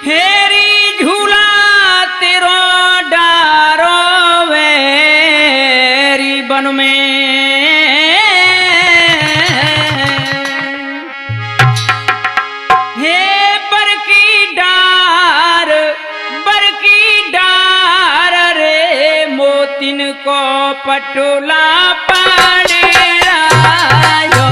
हेरी झूला तेरो डारो वेरी बन में हे बरकी डार रे मोतिन को पटोला पाड़े रायो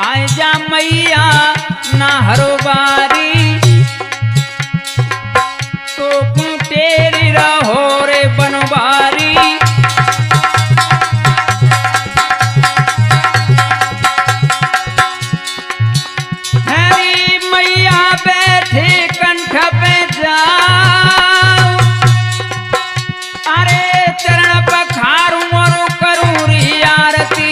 आजा मैया ना हरो बारी तो कुटेरी रहो रे बनवारी हरी मैया बैठे कंठ पे जाओ अरे चरण पखारू और करूं री आरती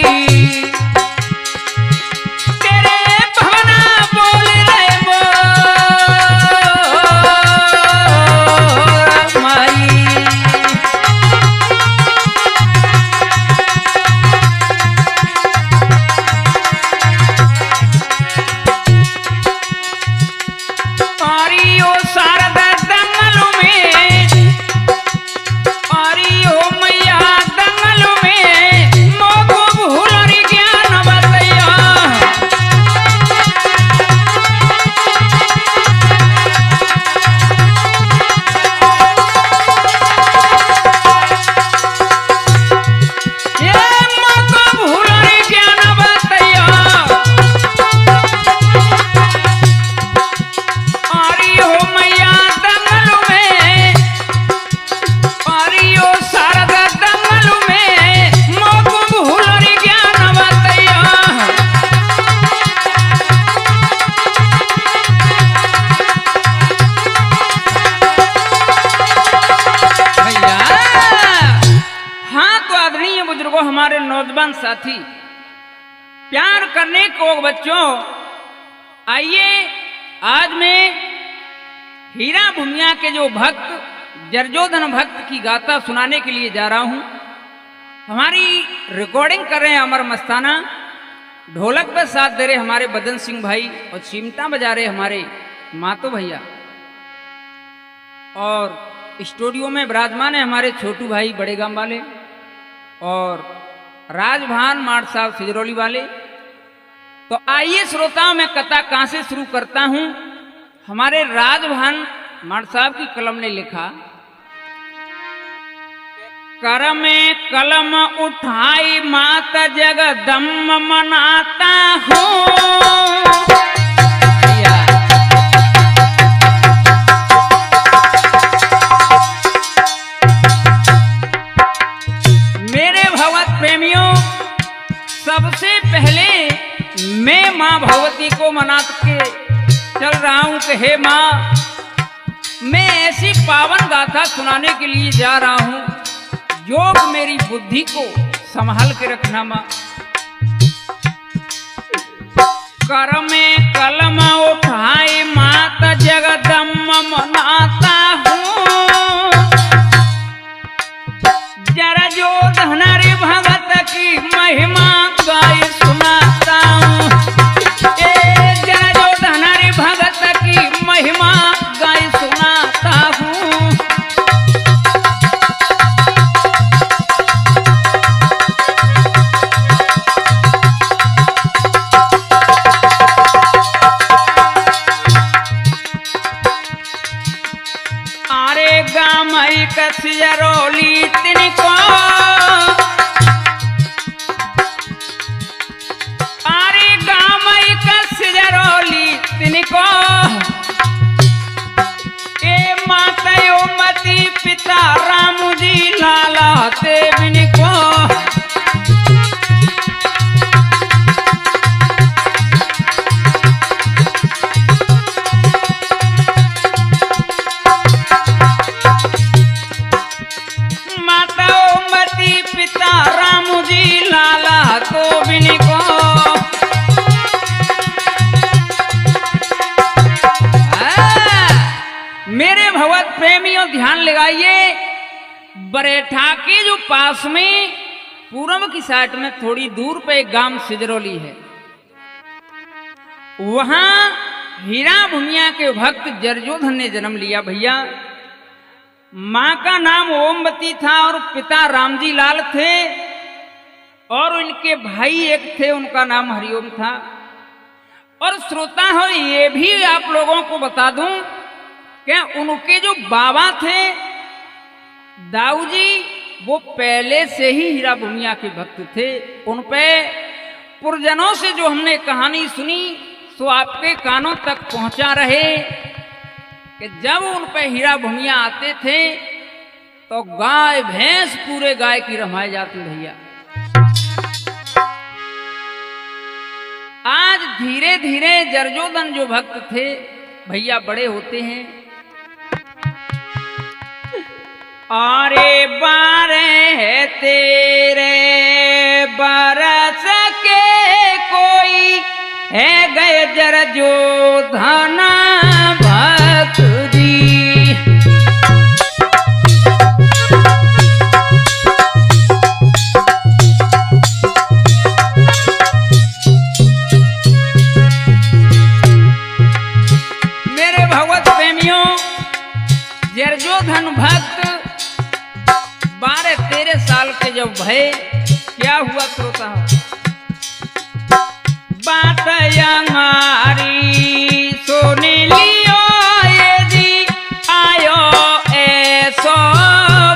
हमारे नौजवान साथी प्यार करने को बच्चों आइए आज मैं हीरा भूमिया के जो भक्त जर्जोधन भक्त की गाथा सुनाने के लिए जा रहा हूं। हमारी रिकॉर्डिंग कर रहे हैं अमर मस्ताना, ढोलक पे साथ दे रहे हमारे बदन सिंह भाई और चिमटा बजा रहे हमारे मातो भैया और स्टूडियो में विराजमान है हमारे छोटू भाई बड़े गांव वाले और राजभान माठ साहब सिजरौली वाले। तो आइए श्रोताओं में कथा कहां से शुरू करता हूं। हमारे राजभान माठ साहब की कलम ने लिखा, कर में कलम उठाई माता जगदम्ब मनाता हूं। प्रेमियों सबसे पहले मैं मां भगवती को मना के चल रहा हूं कि हे मां मैं ऐसी पावन गाथा सुनाने के लिए जा रहा हूं जो मेरी बुद्धि को संभाल के रखना मां। कर में कलम उठाए माता जगदम्ब मनाता हूं। जरा जो धनरे भगत की महिमा गाय सुनाता हूं। जरा जो धनरे भगत की महिमा गाय सुनाता हूं। आरे गामई कसियरोली तिनको प्रेमियों ध्यान लगाइए, बरेठा के जो पास में पूरब की साइड में थोड़ी दूर पे एक गांव सिजरौली है, वहां हीरा भूमिया के भक्त जरजोधन ने जन्म लिया भैया। मां का नाम ओमवती था और पिता रामजी लाल थे, और उनके भाई एक थे, उनका नाम हरिओम था। और श्रोता हो ये भी आप लोगों को बता दूं कि उनके जो बाबा थे दाऊ जी, वो पहले से ही हीरा भूमिया के भक्त थे। उन पे पुरजनों से जो हमने कहानी सुनी सो आपके कानों तक पहुंचा रहे कि जब उन पे हीरा भूमिया आते थे तो गाय भैंस पूरे गाय की रमाई जाती भैया। आज धीरे धीरे जरजोधन जो भक्त थे भैया बड़े होते हैं। अरे बारे तेरे बरस के कोई है गए जरजोधन भक्त जी। मेरे भगवत प्रेमियों, जरजोधन भक्त 12-13 साल के जब भय, क्या हुआ श्रोता हो, बात हमारी सुनी लियो यदि आयो ऐसो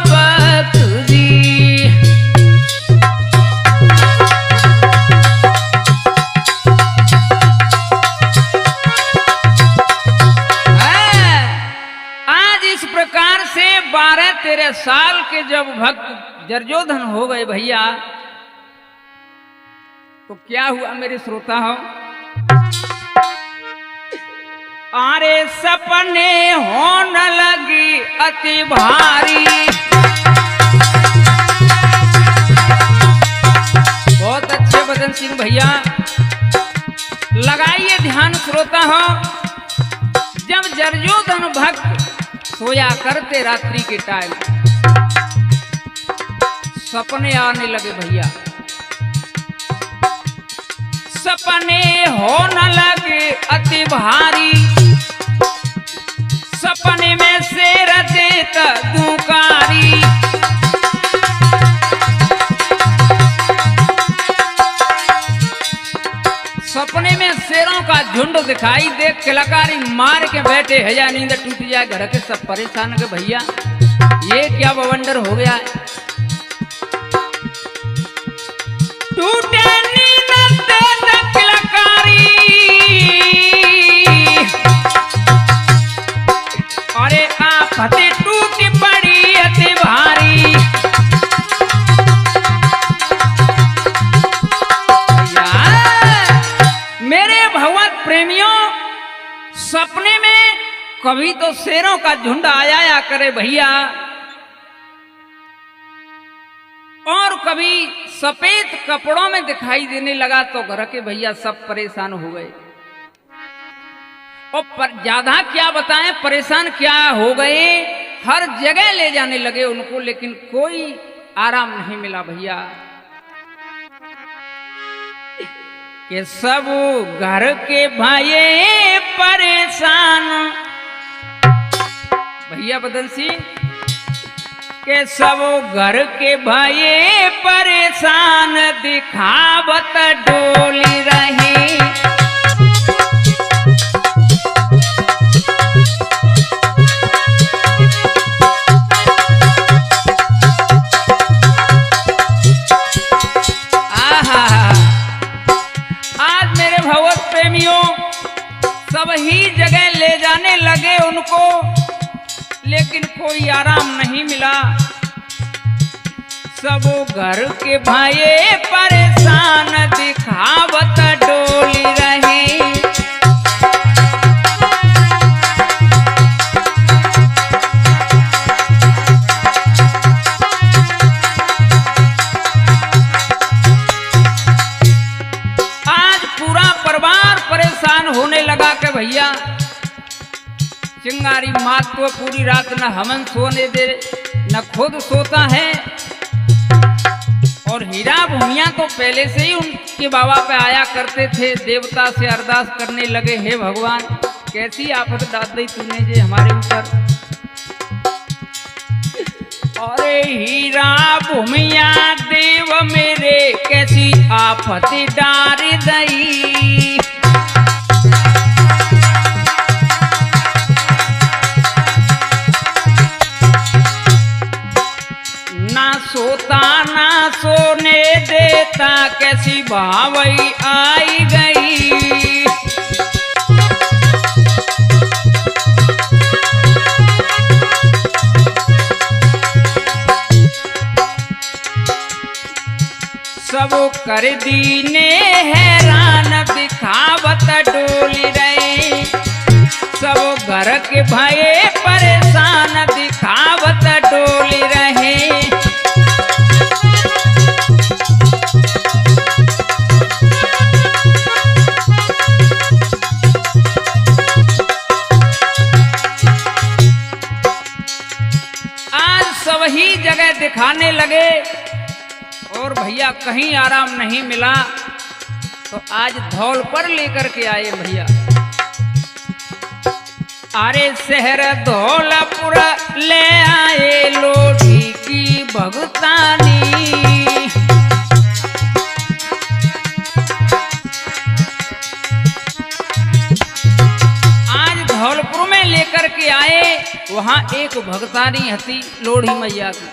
भक्त जी। आज इस प्रकार से 12-13 साल के जब भक्त जरजोधन हो गए भैया, तो क्या हुआ मेरे श्रोता हो, अरे सपने होने लगी अति भारी। बहुत अच्छे बदन सिंह भैया, लगाइए ध्यान श्रोता हो। जब जरजोधन भक्त सोया करते रात्रि के टाइम, सपने आने लगे भैया। सपने होने लगे अति भारी, सपने में शेर देता दुकारी। सपने में शेरों का झुंड दिखाई दे, किलकारी मार के बैठे है या नींद टूट जाए, घर के सब परेशान के भैया ये क्या बवंडर हो गया है। टूटे नींद से किलकारी, अरे आफते टूटी पड़ी अति भारी। मेरे भगवत प्रेमियों, सपने में कभी तो शेरों का झुंड आया करे भैया, और कभी सफेद कपड़ों में दिखाई देने लगा, तो घर के भैया सब परेशान हो गए। और ज्यादा क्या बताएं, परेशान क्या हो गए, हर जगह ले जाने लगे उनको, लेकिन कोई आराम नहीं मिला भैया। कि सब घर के भाई परेशान भैया बदन सिंह, के सब घर के भाई परेशान दिखावत डोली रही। आज मेरे भगवत प्रेमियों सब ही जगह ले जाने लगे उनको, लेकिन कोई आराम नहीं मिला। सब घर के भाई परेशान दिखावत डोली रही। आज पूरा परिवार परेशान होने लगा कि भैया चिंगारी मात तो पूरी रात न हमन सोने दे न खुद सोता है। और हीरा भूमिया तो पहले से ही उनके बाबा पे आया करते थे, देवता से अरदास करने लगे, हे भगवान कैसी आफत डाल दी तूने जे हमारे ऊपर। अरे हीरा भूमिया देव मेरे कैसी आफत डार दई। ना सोता ना सोने देता कैसी भावई आई गई। सब कर दीने हैरान दिखावत डोली रहे। सब घर के भये परेशान दिखावत डोली रहे। आज सब ही जगह दिखाने लगे और भैया कहीं आराम नहीं मिला, तो आज धौल पर लेकर के आए भैया। अरे शहर धौलपुर ले आए लोधी की भगतानी। आज धौलपुर में लेकर के आए, वहां एक भगतानी हती लोढ़ी मैया की।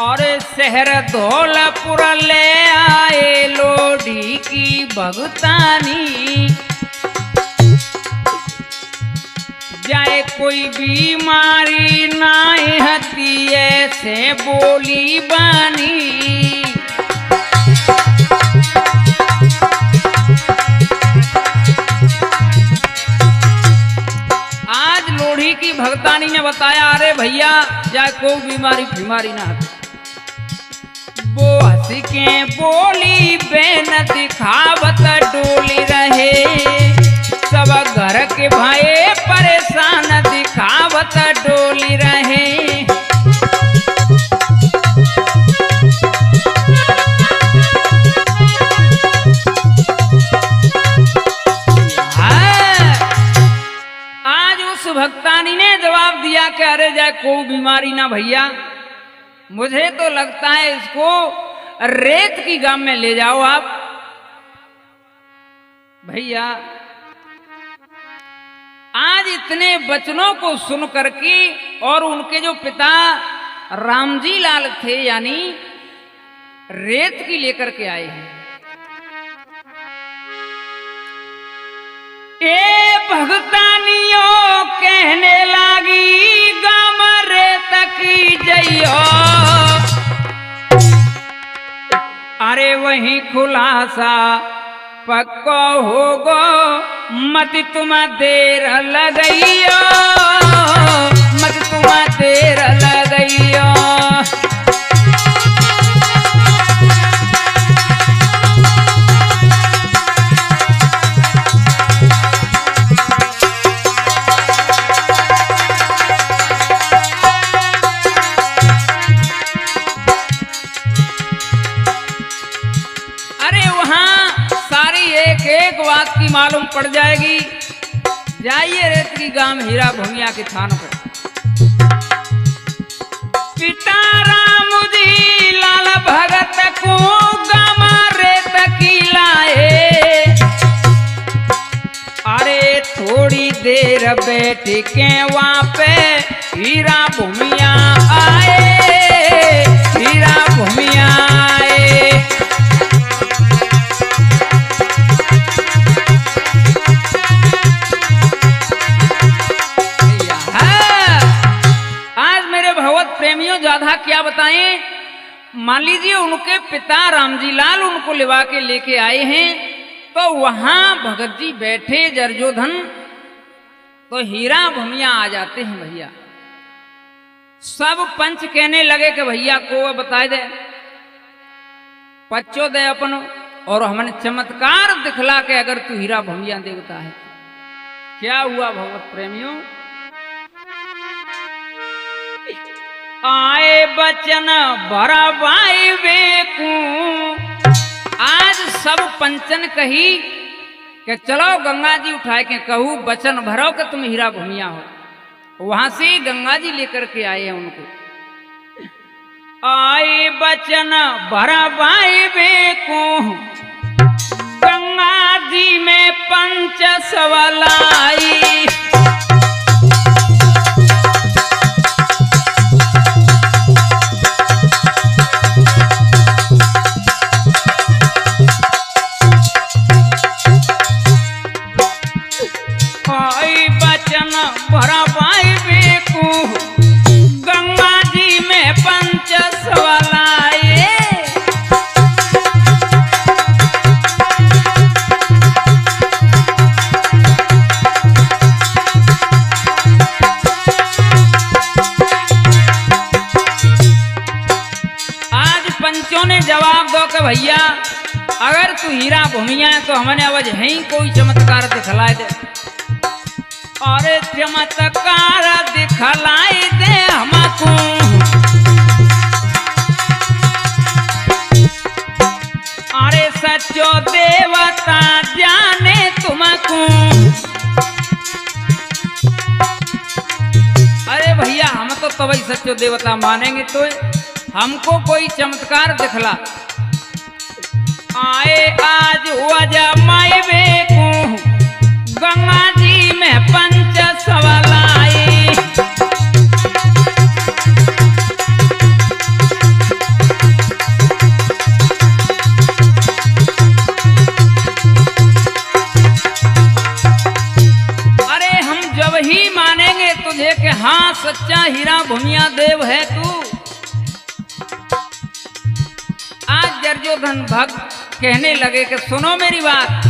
और शहर धौलपुर ले आए लोढ़ी की भगतानी। जाए कोई बीमारी नाई हती ऐसे बोली बानी। आज लोढ़ी की भगतानी ने बताया, अरे भैया जाए कोई बीमारी ना हती। वो हंस के बोली बेन दिखावत डोली रहे। सब घर के भाई परेशान दिखावत डोली रहे। आज उस भक्तानी ने जवाब दिया कि अरे जाए कोई बीमारी ना भैया, मुझे तो लगता है इसको रेत की गांव में ले जाओ आप। भैया आज इतने वचनों को सुन करके और उनके जो पिता रामजी लाल थे यानी रेत की लेकर के आए हैं। ए भगतानियों कहने लागी गम रेत की जइयो। अरे वही खुलासा पक्को होगो मत तुम देर लगइयो। मत तुम देर लगइयो। एक बात की मालूम पड़ जाएगी। जाइए रेत की गांव हीरा भूमिया के थान पर। पिता राम जी लाल भगत को गांव रेत की लाए। अरे थोड़ी देर बैठ के वहां पे हीरा भूमिया आए। हीरा भूमिया आए। प्रेमियों ज्यादा क्या बताएं, मान लीजिए उनके पिता रामजी लाल उनको लिवा के लेके आए हैं, तो वहां भगत जी बैठे जर्जोधन, तो हीरा भूमिया आ जाते हैं भैया। सब पंच कहने लगे कि भैया को बता दे, पच्चो दे अपन, और हमने चमत्कार दिखला के अगर तू हीरा भूमिया देवता है। क्या हुआ भगवत प्रेमियों? आए बचन भरवाई बेकू, आज सब पंचन कही कि चलो गंगा जी उठाए के कहूँ बचन भरो कि तुम हीरा भूमिया हो। वहां से गंगा जी लेकर के आए हैं उनको। आए बचन भरवाई बेकू, गंगा जी में पंच सवलाई। भरवाई बेकू, गंगा जी में पंच सवलाए। आज पंचों ने जवाब दो कि भैया अगर तू हीरा भूमिया है तो हमने अवज है ही कोई चमत्कार दिखलाए दे। अरे चमत्कार दिखलाई दे हमको, अरे सच्चो देवता जाने तुमको। अरे भैया हम तो तभी सच्चो देवता मानेंगे, तो हमको कोई चमत्कार दिखला। आए आज वजह माई बेकू, गंगा जी में पंच सवलाई। अरे हम जब ही मानेंगे तुझे कि हाँ सच्चा हीरा भूमिया देव है तू। आज जर्जोधन भक्त कहने लगे कि सुनो मेरी बात।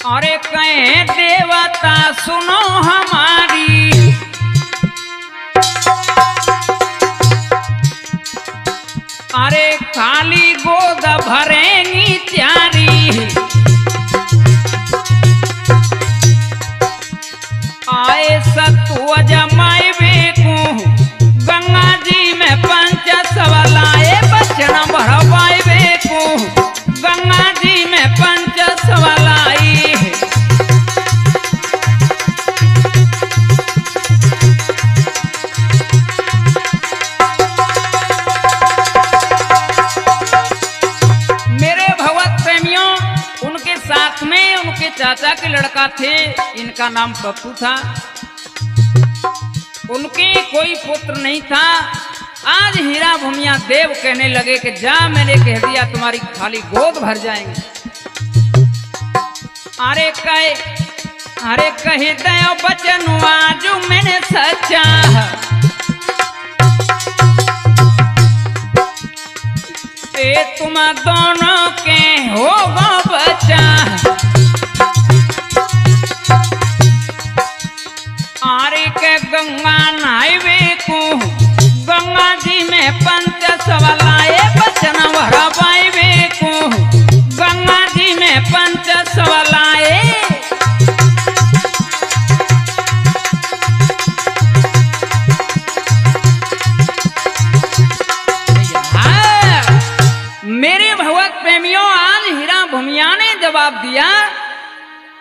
अरे कहे देवता सुनो हमारी, अरे खाली गोद भरेंगी चारी। आए सत्व जमाए बेकू, गंगा जी में पंच सवलाए। बचन भरवाए बेकू, गंगा जी में पंच सवलाई। मेरे भगवत प्रेमियों, उनके साथ में उनके चाचा के लड़का थे, इनका नाम पप्पू था। उनके कोई पुत्र नहीं था। आज हीरा भूमिया देव कहने लगे कि जा मैंने कह दिया तुम्हारी खाली गोद भर जाएंगे। अरे कहे दयो बचन आज मैंने सच्चा, ए तुम दोनों के होगा बच्चा। अरे के गंगा नहाई बेकू, गंगा जी में पंच सवलाए। बचन भरवाई बेकू, गंगा जी में पंच सवलाए। मेरे भगवत प्रेमियों, आज हीरा भूमिया ने जवाब दिया।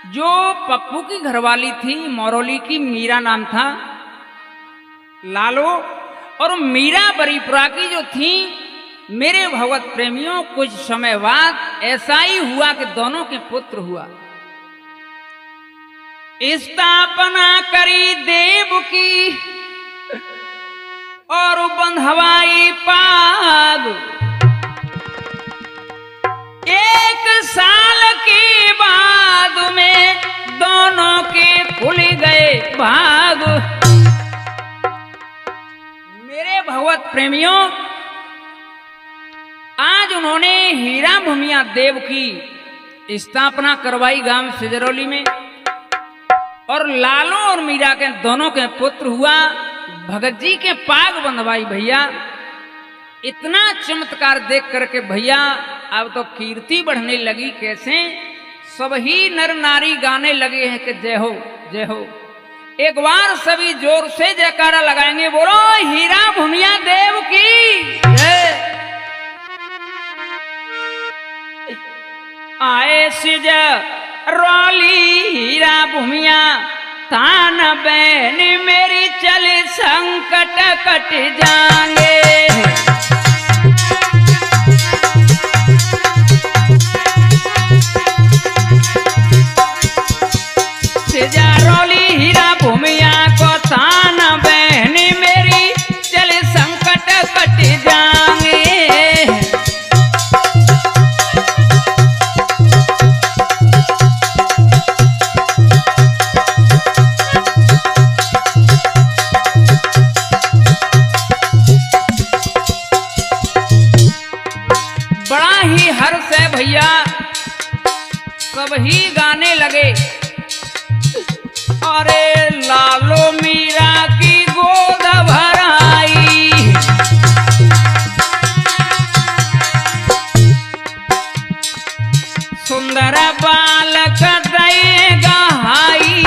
जो पप्पू की घरवाली थी मौरोली की, मीरा नाम था, लालो, और मीरा बरीपुरा की जो थी। मेरे भगवत प्रेमियों, कुछ समय बाद ऐसा ही हुआ कि दोनों के पुत्र हुआ। स्थापना करी देव की और बंधवाई पाग। 1 साल के बाद में दोनों के खुल गए भाग। मेरे भगवत प्रेमियों, आज उन्होंने हीरा भूमिया देव की स्थापना करवाई गांव सिजरौली में, और लालो और मीरा के दोनों के पुत्र हुआ। भगत जी के पाग बंधवाई। भैया इतना चमत्कार देख करके भैया अब तो कीर्ति बढ़ने लगी। कैसे? सभी नर नारी गाने लगे हैं कि जय हो जय हो। एक बार सभी जोर से जयकारा लगाएंगे, बोलो हीरा भूमिया देव की जय। आए सिज रोली हीरा भूमिया तान बहन मेरी चल संकट कट जाएंगे। रोली हीरा भूमिया को तान बहन मेरी चल संकट कट जाएंगे। बड़ा ही हर्ष है भैया, सब ही गाने लगे। अरे लालो मीरा की गोद भराई, सुंदर बालक देगा हाई।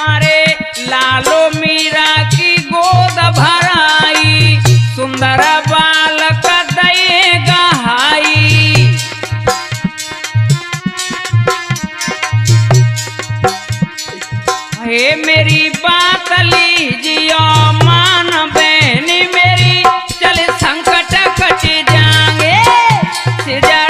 अरे लालो मीरा की गोद भराई, सुंदर बालक देगा हाई। हे मेरी बात लीजियो मान बहन मेरी चल संकट कट जाएंगे।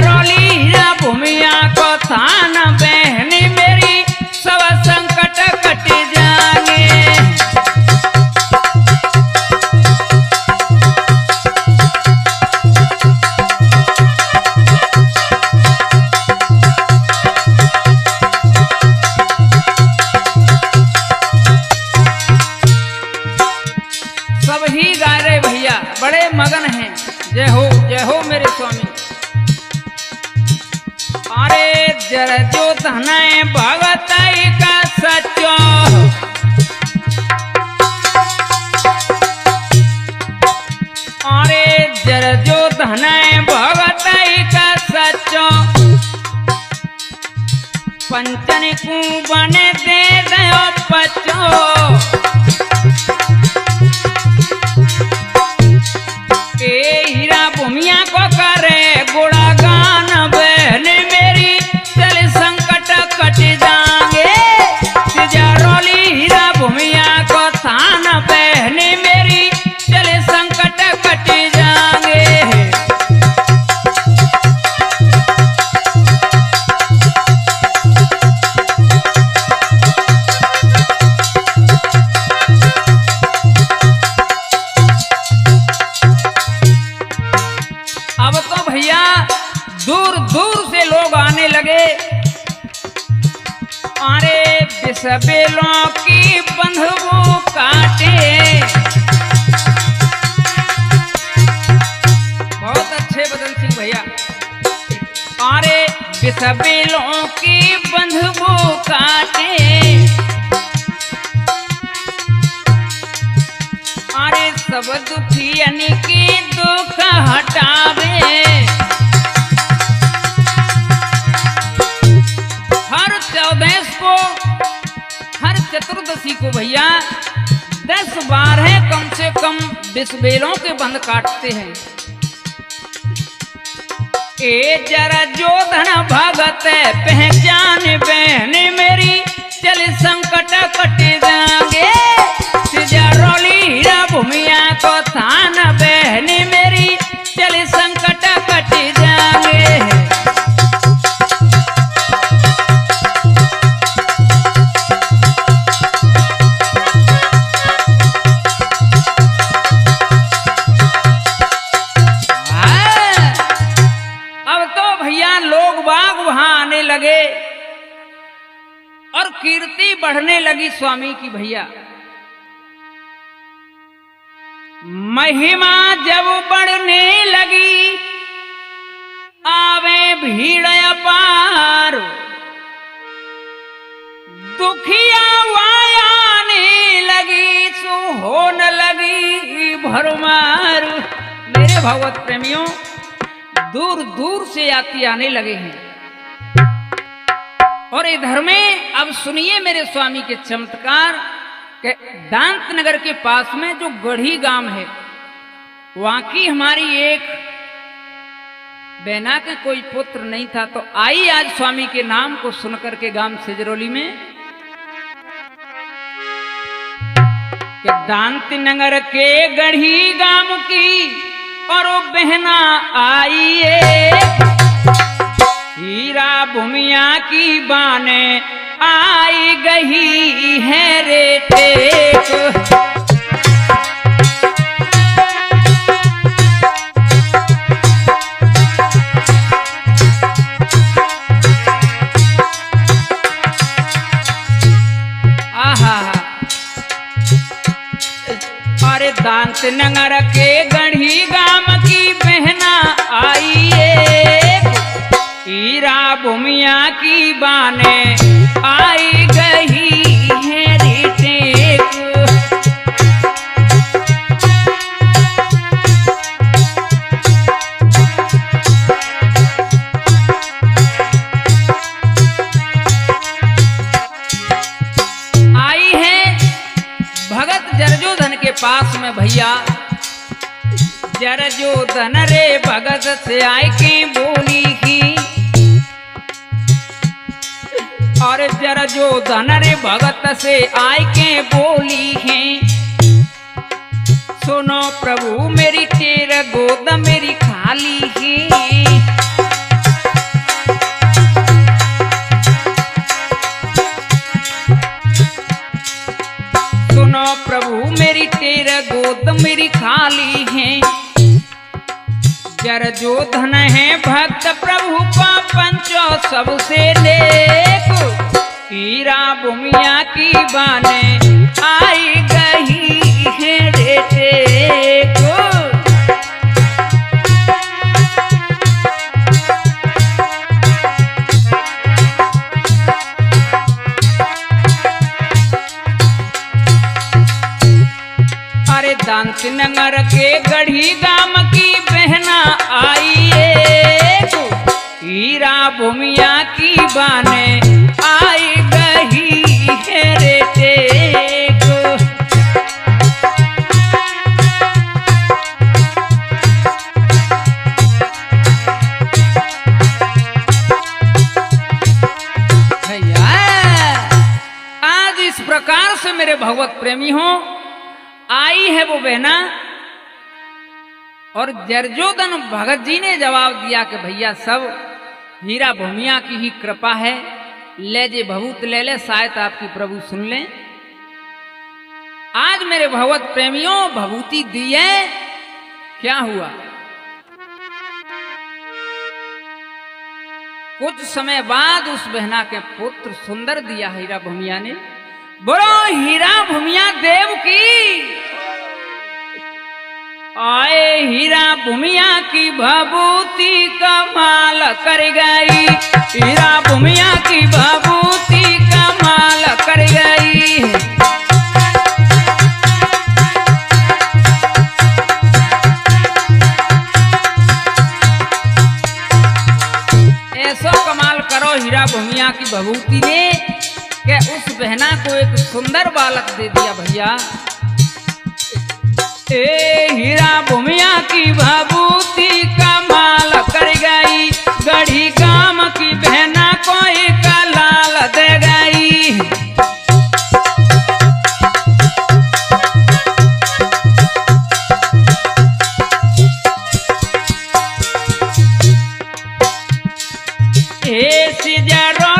रोली हीरा भूमिया को थान बहन मेरी सब संकट कट जाएंगे। सब ही गा रहे भैया, बड़े मगन हैं। जय हो मेरे स्वामी। अरे जर जो धन भगत का सचो, अरे जर जो धन भगत का सचो, पंचन को बने दे दो बच्चो। हीरा भूमिया को करे गुणगान बहन मेरी चल संकट कट जाएंगे। रोली हीरा भूमिया को थान बहन मेरी चल संकट कट जाएंगे। अब तो भैया दूर दूर से लोग आने लगे। अरे बिसबेलों की बंधुओं काटे, बहुत अच्छे बदन सिंह भैया। अरे बिसबेलों की बंधुओं काटे, अरे सब दुखियन की दुख हटावे। हर 14 को, हर चतुर्दशी को भैया 10-12 कम से कम बिसबेलों के बंध काटते हैं। ए जरा जो धन भगत पहचान बहन मेरी चल संकट कट जाएंगे। रोली हीरा भूमिया को थान बहन मेरी चल संकट कट जाएंगे। अब तो भैया लोग बाग वहां आने लगे और कीर्ति बढ़ने लगी स्वामी की भैया। महिमा जब बढ़ने लगी आवे भीड़ अपार, दुखिया वायाने लगी सो होने लगी भरमार। मेरे भगवत प्रेमियों दूर दूर से यात्री आने लगे हैं। और इधर में अब सुनिए मेरे स्वामी के चमत्कार के दांत नगर के पास में जो गढ़ी गांव है, वहां की हमारी एक बहना के कोई पुत्र नहीं था, तो आई आज स्वामी के नाम को सुनकर के गांव सिजरौली में कि दांत नगर के गढ़ी गांव की और वो बहना आई हीरा भूमिया की बाने आई गई है रे टेक। अरे दांत नगर के गढ़ी गांव की बहना आई हीरा भूमिया की बाने आई गई है रे टेक। आई है भगत जरजोधन के पास में भैया। जरजोधन रे भगत से आय के बोली की, और जरजोधन रे भगत से आय के बोली है, सुनो प्रभु मेरी तेरा गोद मेरी खाली है। सुनो प्रभु मेरी तेरा गोद मेरी खाली है। जरजोधन है भक्त प्रभु का पंचो सबसे नेक, हीरा भूमिया की बाने आई गई है रे टेक। अरे दांत नगर के गढ़ी गांव की बहना आई हीरा भूमिया की बाने आई गई है रे टेक। भैया आज इस प्रकार से मेरे भगवत प्रेमी हो आई है वो बहना, और जरजोधन भगत जी ने जवाब दिया कि भैया सब हीरा भूमिया की ही कृपा है, ले जे भभूत ले ले, शायद आपकी प्रभु सुन लें। आज मेरे भगवत प्रेमियों भभूति दी है, क्या हुआ? कुछ समय बाद उस बहना के पुत्र सुंदर दिया हीरा भूमिया ने। बोलो हीरा भूमिया देव की। आए हीरा भूमिया की भभूति कमाल कर गई, हीरा भूमिया की भभूति कमाल कर गई। ऐसो कमाल करो हीरा भूमिया की भभूति ने कि उस बहना को एक सुंदर बालक दे दिया भैया। हीरा भूमिया की भभूति कमाल कर गई, गढ़ी गांव की बहना को एक लाल दे गई। सिजरो